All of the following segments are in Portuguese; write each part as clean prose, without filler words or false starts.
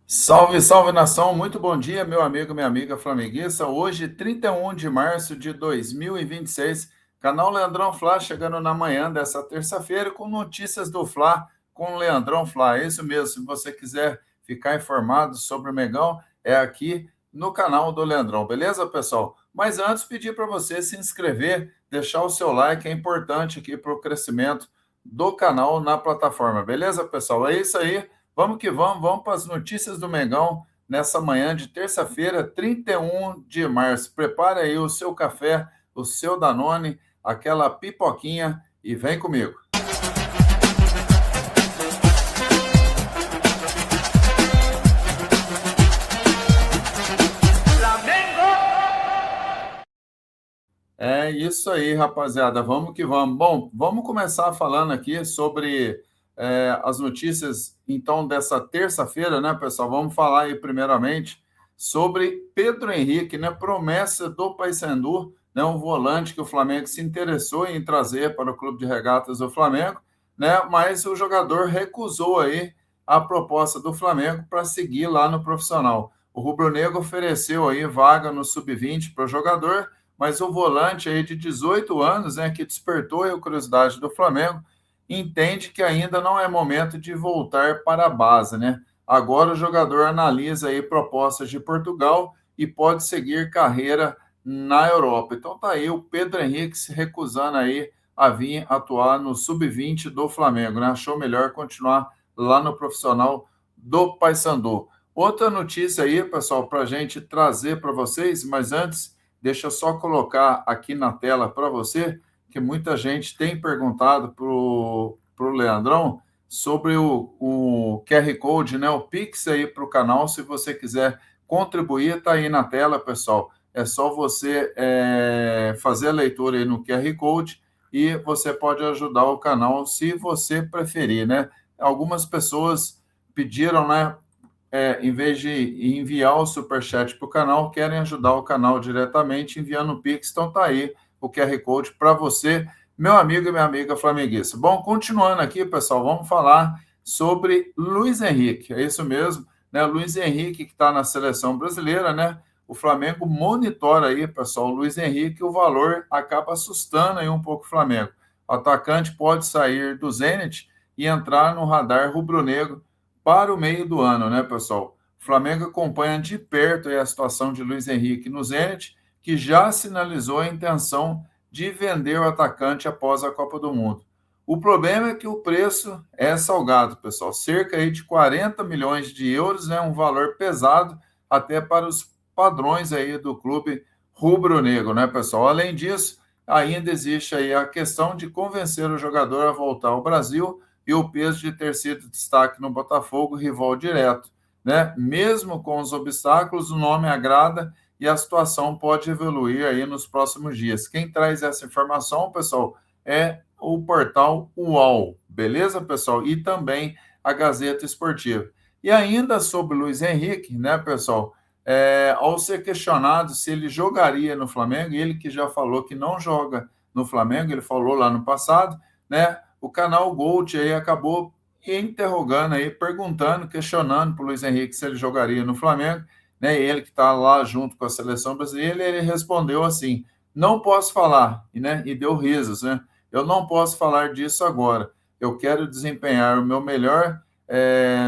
Salve, salve nação, muito bom dia, meu amigo, minha amiga flamenguista. Hoje, 31 de março de 2026, canal Leandrão Fla chegando na manhã dessa terça-feira com notícias do Fla com o Leandrão Fla. É isso mesmo, se você quiser ficar informado sobre o Mengão, é aqui no canal do Leandrão, beleza, pessoal? Mas antes, pedir para você se inscrever, deixar o seu like, é importante aqui para o crescimento do canal na plataforma, beleza, pessoal? É isso aí. Vamos que vamos para as notícias do Mengão nessa manhã de terça-feira, 31 de março. Prepare aí o seu café, o seu Danone, aquela pipoquinha e vem comigo. É isso aí, rapaziada. Vamos que vamos. Bom, vamos começar falando aqui sobre as notícias, então, dessa terça-feira, né, pessoal? Vamos falar aí, primeiramente, sobre Pedro Henrique, né? Promessa do Paysandu, né? Um volante que o Flamengo se interessou em trazer para o Clube de Regatas do Flamengo, né? Mas o jogador recusou aí a proposta do Flamengo para seguir lá no profissional. O rubro-negro ofereceu aí vaga no sub-20 para o jogador, mas o volante aí de 18 anos, né, que despertou a curiosidade do Flamengo, entende que ainda não é momento de voltar para a base, né? Agora o jogador analisa aí propostas de Portugal e pode seguir carreira na Europa. Então tá aí o Pedro Henrique se recusando aí a vir atuar no sub-20 do Flamengo, né? Achou melhor continuar lá no profissional do Paysandu. Outra notícia aí, pessoal, para a gente trazer para vocês, mas antes deixa eu só colocar aqui na tela para você, que muita gente tem perguntado para o Leandrão sobre o QR Code, né? O Pix aí para o canal, se você quiser contribuir, está aí na tela, pessoal. É só você fazer a leitura aí no QR Code e você pode ajudar o canal se você preferir, né? Algumas pessoas pediram, né? Em vez de enviar o superchat para o canal, querem ajudar o canal diretamente enviando o Pix. Então tá aí o QR Code para você, meu amigo e minha amiga flamenguista. Bom, continuando aqui, pessoal, vamos falar sobre Luiz Henrique. É isso mesmo, né? Luiz Henrique que está na seleção brasileira, né? O Flamengo monitora aí, pessoal, o Luiz Henrique, o valor acaba assustando aí um pouco o Flamengo. O atacante pode sair do Zenit e entrar no radar rubro-negro para o meio do ano, né, pessoal? O Flamengo acompanha de perto a situação de Luiz Henrique no Zenit, que já sinalizou a intenção de vender o atacante após a Copa do Mundo. O problema é que o preço é salgado, pessoal, cerca aí de 40 milhões de euros, né, um valor pesado até para os padrões aí do clube rubro-negro, né, pessoal? Além disso, ainda existe aí a questão de convencer o jogador a voltar ao Brasil e o peso de ter sido destaque no Botafogo, rival direto, né? Mesmo com os obstáculos, o nome agrada e a situação pode evoluir aí nos próximos dias. Quem traz essa informação, pessoal, é o portal UOL, beleza, pessoal? E também a Gazeta Esportiva. E ainda sobre o Luiz Henrique, né, pessoal? Ao ser questionado se ele jogaria no Flamengo, ele que já falou que não joga no Flamengo, ele falou lá no passado, né? O canal Gold aí acabou interrogando aí, perguntando, questionando para o Luiz Henrique se ele jogaria no Flamengo, né? Ele que está lá junto com a seleção brasileira, ele respondeu assim: não posso falar, né? E deu risos, né? Eu não posso falar disso agora. Eu quero desempenhar o meu melhor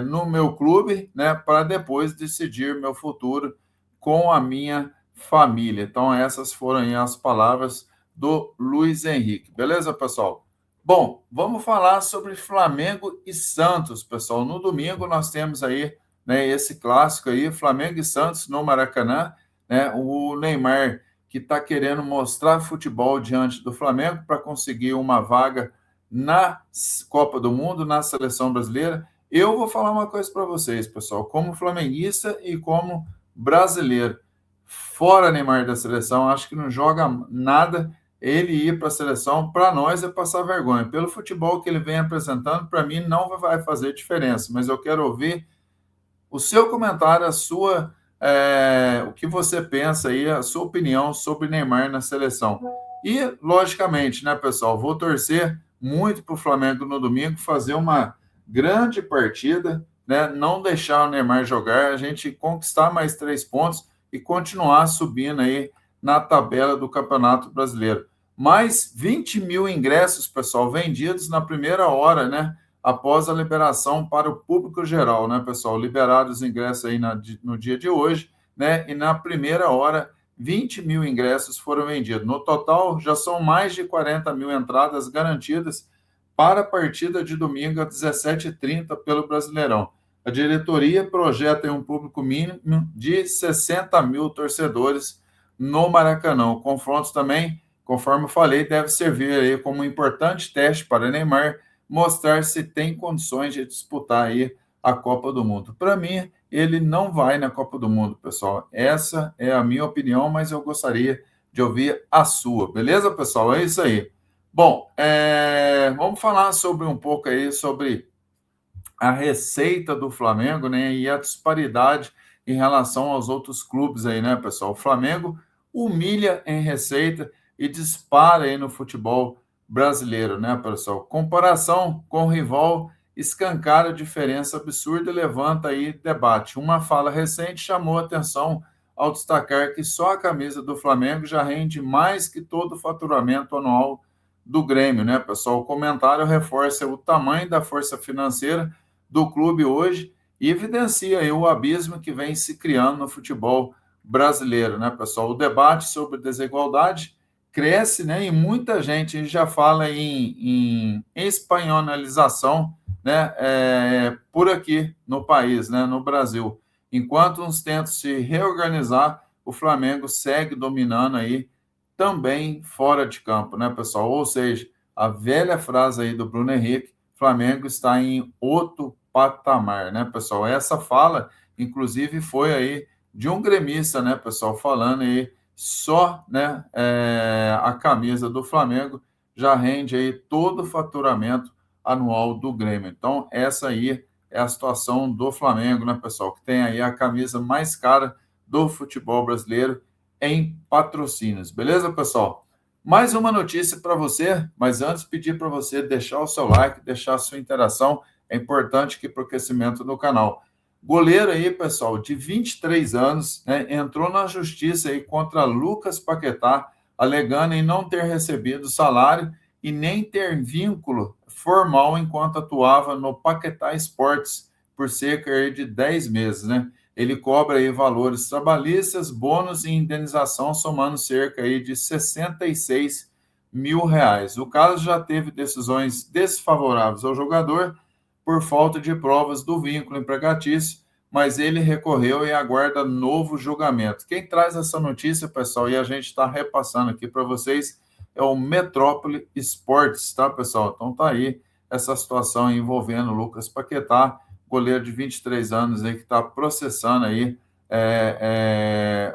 no meu clube, né? Para depois decidir meu futuro com a minha família. Então, essas foram aí as palavras do Luiz Henrique. Beleza, pessoal? Bom, vamos falar sobre Flamengo e Santos, pessoal. No domingo nós temos aí, né, esse clássico aí, Flamengo e Santos no Maracanã, né? O Neymar que está querendo mostrar futebol diante do Flamengo para conseguir uma vaga na Copa do Mundo, na seleção brasileira. Eu vou falar uma coisa para vocês, pessoal, como flamenguista e como brasileiro. Fora Neymar da seleção, acho que não joga nada ele ir para a seleção. Para nós é passar vergonha. Pelo futebol que ele vem apresentando, para mim não vai fazer diferença, mas eu quero ouvir o seu comentário, a sua o que você pensa aí, a sua opinião sobre Neymar na seleção. E, logicamente, né, pessoal, vou torcer muito para o Flamengo no domingo fazer uma grande partida, né, não deixar o Neymar jogar, a gente conquistar mais 3 pontos e continuar subindo aí na tabela do Campeonato Brasileiro. Mais 20 mil ingressos, pessoal, vendidos na primeira hora, né? Após a liberação para o público geral, né, pessoal? Liberados os ingressos aí no dia de hoje, né? E na primeira hora, 20 mil ingressos foram vendidos. No total, já são mais de 40 mil entradas garantidas para a partida de domingo às 17h30 pelo Brasileirão. A diretoria projeta um público mínimo de 60 mil torcedores no Maracanã. O confronto também, conforme eu falei, deve servir aí como um importante teste para Neymar mostrar se tem condições de disputar aí a Copa do Mundo. Para mim, ele não vai na Copa do Mundo, pessoal. Essa é a minha opinião, mas eu gostaria de ouvir a sua. Beleza, pessoal? É isso aí. Bom, vamos falar sobre um pouco aí sobre a receita do Flamengo, né, e a disparidade em relação aos outros clubes aí, né, pessoal? O Flamengo humilha em receita e dispara aí no futebol brasileiro, né, pessoal? Comparação com o rival escancara a diferença absurda e levanta aí debate. Uma fala recente chamou atenção ao destacar que só a camisa do Flamengo já rende mais que todo o faturamento anual do Grêmio, né, pessoal? O comentário reforça o tamanho da força financeira do clube hoje e evidencia aí o abismo que vem se criando no futebol brasileiro, né, pessoal? O debate sobre desigualdade cresce, né, e muita gente já fala em espanholização, né, por aqui no país, né, no Brasil. Enquanto uns tentam se reorganizar, o Flamengo segue dominando aí também fora de campo, né, pessoal? Ou seja, a velha frase aí do Bruno Henrique, Flamengo está em outro patamar, né, pessoal? Essa fala, inclusive, foi aí de um gremista, né, pessoal, falando aí só, né, a camisa do Flamengo já rende aí todo o faturamento anual do Grêmio. Então, essa aí é a situação do Flamengo, né, pessoal, que tem aí a camisa mais cara do futebol brasileiro em patrocínios. Beleza, pessoal? Mais uma notícia para você, mas antes pedir para você deixar o seu like, deixar a sua interação, é importante aqui para o crescimento do canal. Goleiro aí, pessoal, de 23 anos, né, entrou na justiça aí contra Lucas Paquetá, alegando em não ter recebido salário e nem ter vínculo formal enquanto atuava no Paquetá Esportes por cerca de 10 meses, né? Ele cobra aí valores trabalhistas, bônus e indenização, somando cerca aí de 66 mil reais. O caso já teve decisões desfavoráveis ao jogador por falta de provas do vínculo empregatício, mas ele recorreu e aguarda novo julgamento. Quem traz essa notícia, pessoal, e a gente está repassando aqui para vocês, é o Metrópole Esportes, tá, pessoal? Então tá aí essa situação envolvendo o Lucas Paquetá, goleiro de 23 anos aí que está processando aí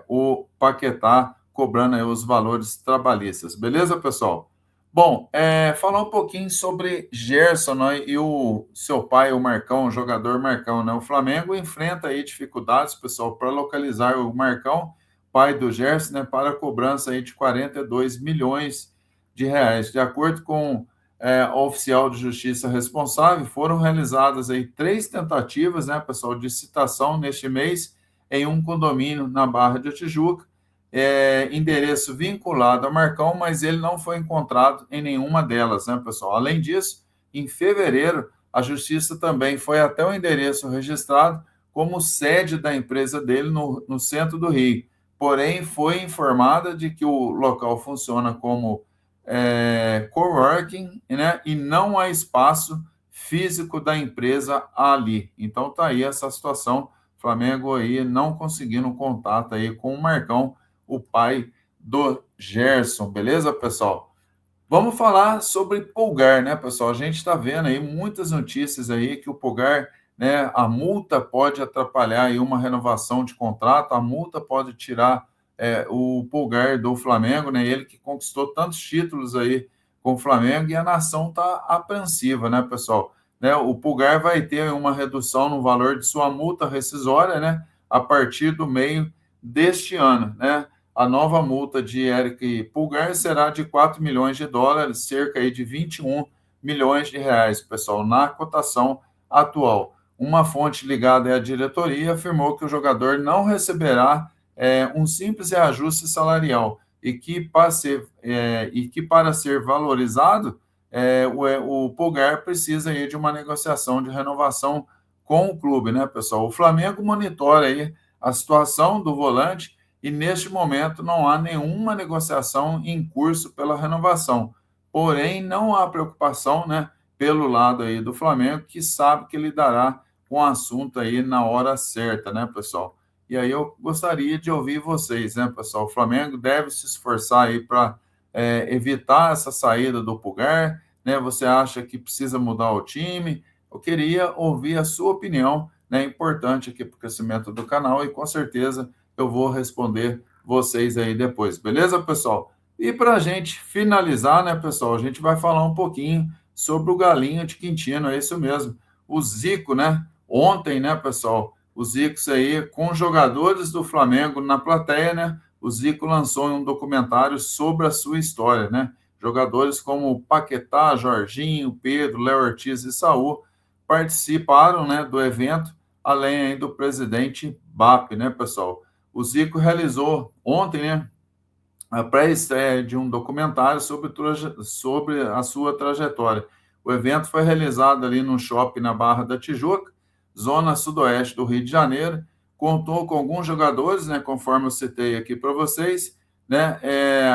o Paquetá, cobrando aí os valores trabalhistas. Beleza, pessoal? Bom, falar um pouquinho sobre Gerson, né, e o seu pai, o Marcão, o jogador Marcão, né? O Flamengo enfrenta aí dificuldades, pessoal, para localizar o Marcão, pai do Gerson, né, para a cobrança aí de 42 milhões de reais. De acordo com o oficial de justiça responsável, foram realizadas aí 3 tentativas, né, pessoal, de citação neste mês em um condomínio na Barra de Tijuca, endereço vinculado a Marcão, mas ele não foi encontrado em nenhuma delas, né, pessoal? Além disso, em fevereiro, a justiça também foi até o endereço registrado como sede da empresa dele no centro do Rio. Porém, foi informada de que o local funciona como coworking, né, e não há espaço físico da empresa ali. Então, tá aí essa situação. Flamengo aí não conseguindo um contato aí com o Marcão, o pai do Gerson, beleza, pessoal? Vamos falar sobre Pulgar, né, pessoal? A gente está vendo aí muitas notícias aí que o Pulgar, né, a multa pode atrapalhar aí uma renovação de contrato, a multa pode tirar o Pulgar do Flamengo, né? Ele que conquistou tantos títulos aí com o Flamengo e a nação está apreensiva, né, pessoal? Né, o Pulgar vai ter uma redução no valor de sua multa rescisória, né? a partir do meio deste ano, né? A nova multa de Eric Pulgar será de 4 milhões de dólares, cerca aí de 21 milhões de reais, pessoal, na cotação atual. Uma fonte ligada à diretoria afirmou que o jogador não receberá um simples reajuste salarial e que para ser valorizado, o Pulgar precisa aí de uma negociação de renovação com o clube, né, pessoal? O Flamengo monitora aí a situação do volante e neste momento não há nenhuma negociação em curso pela renovação. Porém, não há preocupação, né, pelo lado aí do Flamengo, que sabe que lidará com o assunto aí na hora certa, né, pessoal? E aí eu gostaria de ouvir vocês, né, pessoal? O Flamengo deve se esforçar aí para evitar essa saída do Pulgar, né? Você acha que precisa mudar o time? Eu queria ouvir a sua opinião, né? É importante aqui para o crescimento do canal e com certeza eu vou responder vocês aí depois, beleza, pessoal? E para a gente finalizar, né, pessoal, a gente vai falar um pouquinho sobre o Galinho de Quintino, é isso mesmo. O Zico, né? Ontem, né, pessoal, o Zico aí com jogadores do Flamengo na plateia, né? O Zico lançou um documentário sobre a sua história, né? Jogadores como Paquetá, Jorginho, Pedro, Léo Ortiz e Saul participaram, né, do evento, além aí do presidente BAP, né, pessoal? O Zico realizou ontem, né, a pré-estreia de um documentário sobre a sua trajetória. O evento foi realizado ali no shopping na Barra da Tijuca, zona sudoeste do Rio de Janeiro, contou com alguns jogadores, né, conforme eu citei aqui para vocês, né,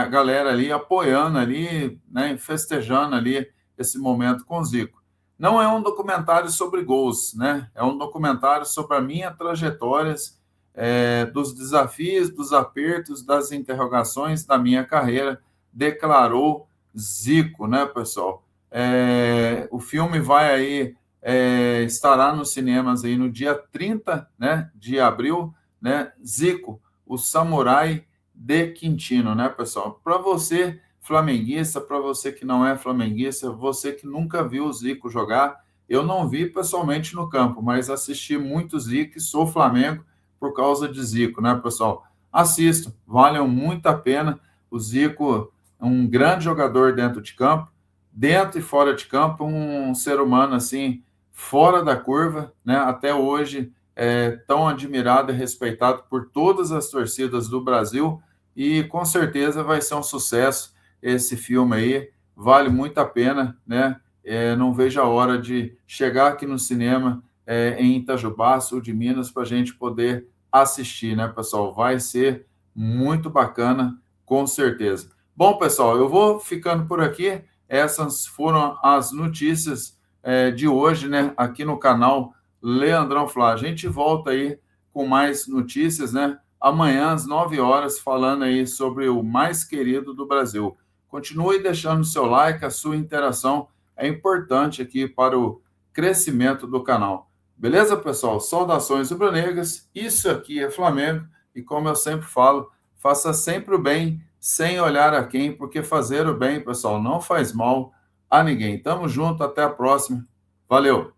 a galera ali apoiando ali, né, festejando ali esse momento com o Zico. Não é um documentário sobre gols, né, é um documentário sobre a minha trajetória, dos desafios, dos apertos, das interrogações da minha carreira, declarou Zico, né, pessoal? O filme vai aí, estará nos cinemas aí no dia 30, né, de abril, né, Zico, o Samurai de Quintino, né, pessoal? Para você, flamenguista, para você que não é flamenguista, você que nunca viu o Zico jogar, eu não vi pessoalmente no campo, mas assisti muito Zico e sou Flamengo, por causa de Zico, né, pessoal? Assistam, valem muito a pena. O Zico é um grande jogador dentro de campo, dentro e fora de campo, um ser humano assim, fora da curva, né? Até hoje é tão admirado e respeitado por todas as torcidas do Brasil e com certeza vai ser um sucesso esse filme aí, vale muito a pena, né? Não vejo a hora de chegar aqui no cinema em Itajubá, sul de Minas, para a gente poder assistir, né, pessoal? Vai ser muito bacana, com certeza. Bom, pessoal, eu vou ficando por aqui. Essas foram as notícias de hoje, né, aqui no canal Leandrão Flá. A gente volta aí com mais notícias, né? Amanhã, às 9 horas, falando aí sobre o mais querido do Brasil. Continue deixando seu like, a sua interação é importante aqui para o crescimento do canal. Beleza, pessoal? Saudações rubro-negras. Isso aqui é Flamengo e, como eu sempre falo, faça sempre o bem sem olhar a quem, porque fazer o bem, pessoal, não faz mal a ninguém. Tamo junto, até a próxima. Valeu!